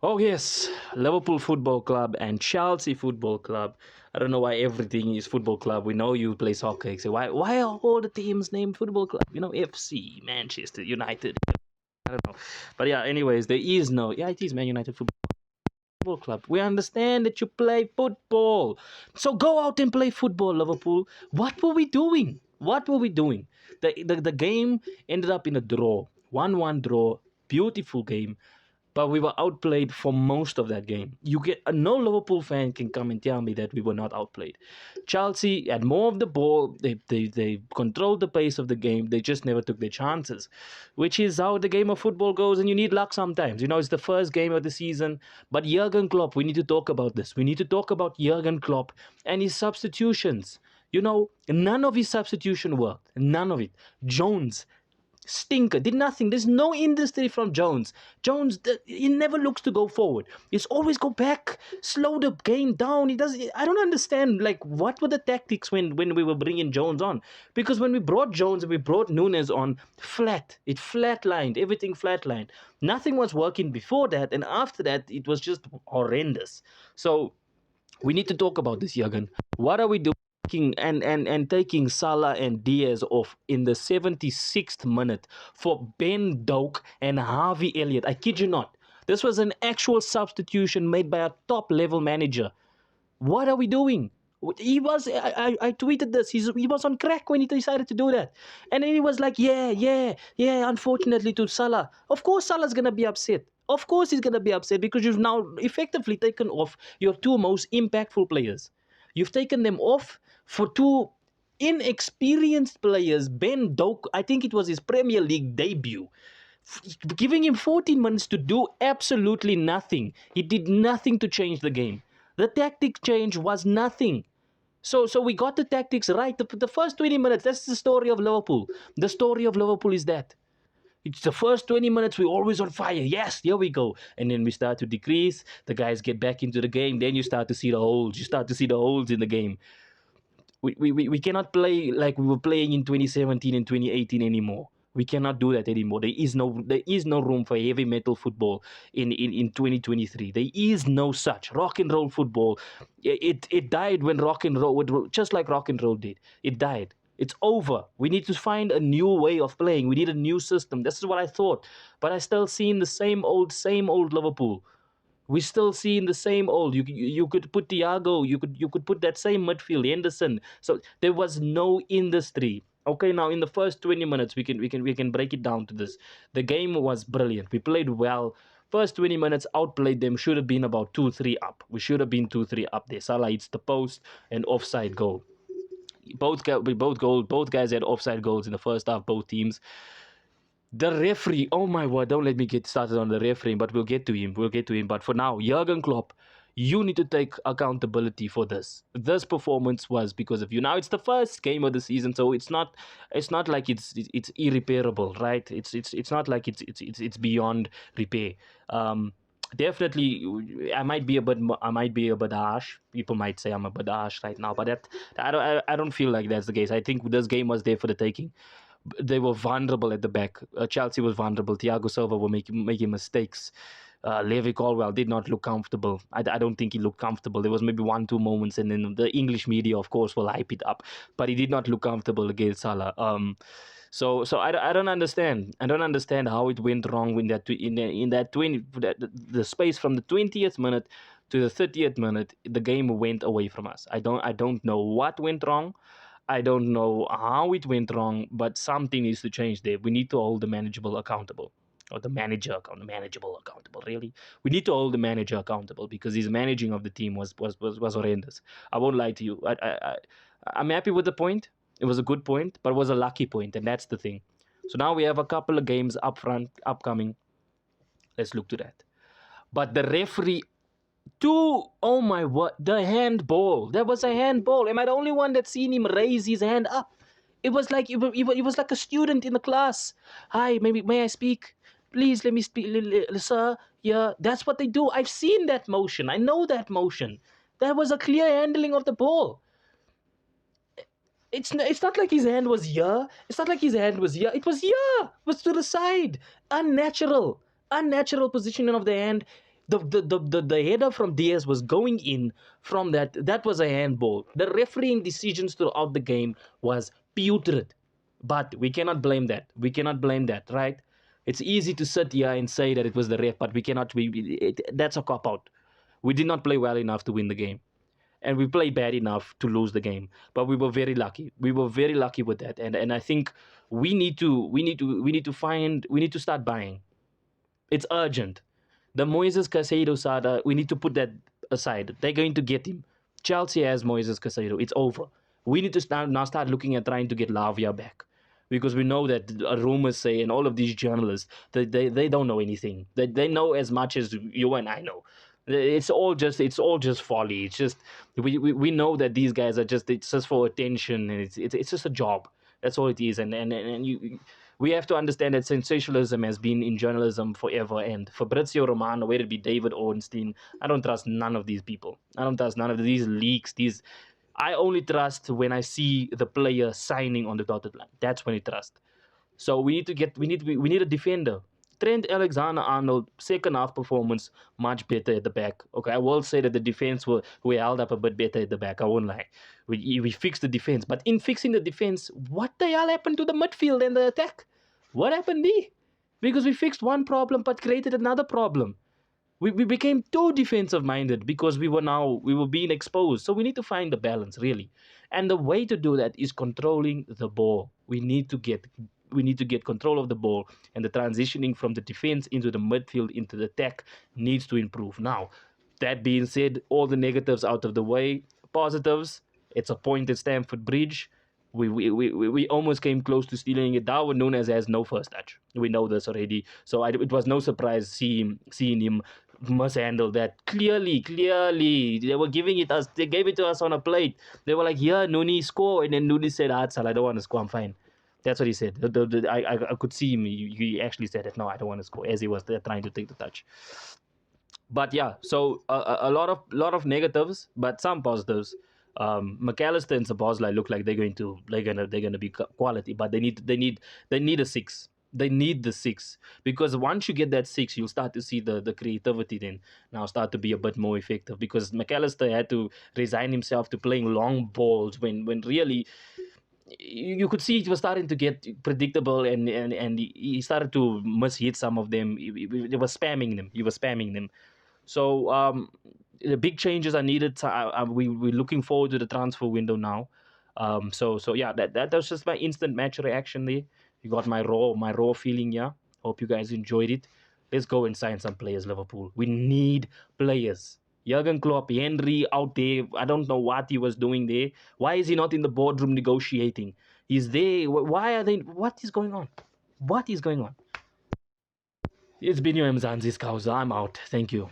Oh yes, Liverpool Football Club and Chelsea Football Club. I don't know why everything is football club. We know you play soccer. So why are all the teams named football club? FC, Manchester United. I don't know. But yeah, anyways, there is no. Yeah, it is Man United Football Club. We understand that you play football. So go out and play football, Liverpool. What were we doing? What were we doing? The game ended up in a draw. 1-1 draw. Beautiful game, but we were outplayed for most of that game. No Liverpool fan can come and tell me that we were not outplayed. Chelsea had more of the ball. They controlled the pace of the game. They just never took their chances, which is how the game of football goes. And you need luck sometimes. It's the first game of the season. But Jurgen Klopp, we need to talk about this. We need to talk about Jurgen Klopp and his substitutions. None of his substitution worked. None of it. Jones, stinker, did nothing. There's no industry from Jones. He never looks to go forward. He's always go back, slow the game down. He does. I don't understand. Like, what were the tactics when we were bringing Jones on? Because when we brought Jones and we brought Nunes on, it flatlined. Everything flatlined. Nothing was working before that, and after that, it was just horrendous. So we need to talk about this, Jurgen. What are we doing? Taking Salah and Diaz off in the 76th minute for Ben Doak and Harvey Elliott. I kid you not. This was an actual substitution made by a top level manager. What are we doing? I tweeted this. He was on crack when he decided to do that. And then he was like, yeah, unfortunately to Salah. Of course Salah's going to be upset. Of course he's going to be upset because you've now effectively taken off your two most impactful players. You've taken them off for two inexperienced players. Ben Doak, I think it was his Premier League debut, giving him 14 minutes to do absolutely nothing. He did nothing to change the game. The tactic change was nothing. So we got the tactics right. The first 20 minutes, that's the story of Liverpool. The story of Liverpool is that. It's the first 20 minutes, we're always on fire. Yes, here we go. And then we start to decrease. The guys get back into the game. Then you start to see the holes. You start to see the holes in the game. We cannot play like we were playing in 2017 and 2018 anymore. We cannot do that anymore. There is no room for heavy metal football in 2023. There is no such rock and roll football. It died when rock and roll, just like rock and roll did. It died. It's over. We need to find a new way of playing. We need a new system. This is what I thought. But I still see in the same old Liverpool. We still seeing the same old. You could put Thiago. You could put that same midfield, Henderson. So there was no industry. Okay, now in the first 20 minutes, we can break it down to this. The game was brilliant. We played well. First 20 minutes, outplayed them. Should have been about 2-3 up. We should have been 2-3 up there. Salah hits the post and offside goal. Both guys had offside goals in the first half. Both teams. The referee, oh my word, don't let me get started on the referee, but we'll get to him. But for now, Jurgen Klopp, you need to take accountability for this. This performance was because of you. Now it's the first game of the season, so it's not like it's irreparable, right? It's not like it's beyond repair. Definitely, I might be a bit harsh. People might say I'm a bit harsh right now, but I don't feel like that's the case. I think this game was there for the taking. They were vulnerable at the back. Chelsea was vulnerable. Thiago Silva were making mistakes. Levi Colwill did not look comfortable. I don't think he looked comfortable. There was maybe 1-2 moments, and then the English media, of course, will hype it up. But he did not look comfortable against Salah. So I don't understand. I don't understand how it went wrong in the space from the 20th minute to the 30th minute. The game went away from us. I don't know what went wrong. I don't know how it went wrong, but something needs to change there. We need to hold the manageable accountable, or the manageable accountable. Really, we need to hold the manager accountable because his managing of the team was horrendous. I won't lie to you. I'm happy with the point. It was a good point, but it was a lucky point, and that's the thing. So now we have a couple of games upcoming. Let's look to that. But the referee, oh my word, the handball. There was a handball. Am I the only one that seen him raise his hand up? It was like a student in the class. Hi, may I speak? Please let me speak, sir. Yeah, that's what they do. I've seen that motion. I know that motion. That was a clear handling of the ball. It's not like his hand was here. It's not like his hand was here. It was here. It was to the side. Unnatural positioning of the hand. The header from Diaz was going in from that. That was a handball. The refereeing decisions throughout the game was putrid. But we cannot blame that. We cannot blame that, right? It's easy to sit here and say that it was the ref, but we cannot. That's a cop out. We did not play well enough to win the game, and we played bad enough to lose the game. But we were very lucky. We were very lucky with that, and I think we need to start buying. It's urgent. The Moises Caicedo saga, we need to put that aside. They're going to get him. Chelsea has Moises Caicedo. It's over. We need to now start looking at trying to get Lavia back. Because we know that rumors say, and all of these journalists, they don't know anything. They know as much as you and I know. It's all just folly. It's just we know that these guys are just, it's just for attention, and it's just a job. That's all it is. And we have to understand that sensationalism has been in journalism forever. And Fabrizio Romano, whether it be David Ornstein, I don't trust none of these people. I don't trust none of these leaks. I only trust when I see the player signing on the dotted line. That's when I trust. So we need a defender. Trent Alexander-Arnold, second half performance, much better at the back. Okay, I will say that the defense we held up a bit better at the back. I won't lie. We fixed the defense. But in fixing the defense, what the hell happened to the midfield and the attack? What happened there? Because we fixed one problem but created another problem. We became too defensive minded because we were being exposed. So we need to find the balance, really. And the way to do that is controlling the ball. We need to get control of the ball, and the transitioning from the defense into the midfield into the attack needs to improve. Now, that being said, all the negatives out of the way, positives, it's a point at Stamford Bridge. We almost came close to stealing it. Darwin Nunes has no first touch. We know this already. So it was no surprise seeing him mishandle that. Clearly, they were giving it us. They gave it to us on a plate. They were like, "Yeah, Nuni, score," and then Nuni said, "Ah, Sal, I don't want to score. I'm fine." That's what he said. I could see him. He actually said it. No, I don't want to score, as he was there trying to take the touch. But yeah, so a lot of negatives, but some positives. McAllister and Sabozlai look like they're gonna be quality, but they need a six. They need the six, because once you get that six, you'll start to see the creativity then now start to be a bit more effective. Because McAllister had to resign himself to playing long balls when really you could see it was starting to get predictable, and he started to mishit some of them. He was spamming them. So the big changes are needed. We're looking forward to the transfer window now. So yeah, that was just my instant match reaction there. You got my raw feeling. Yeah, hope you guys enjoyed it. Let's go and sign some players, Liverpool. We need players. Jurgen Klopp, Henry out there. I don't know what he was doing there. Why is he not in the boardroom negotiating? He's there. Why are they? What is going on? What is going on? It's been your Mzanzi Scouser. I'm out. Thank you.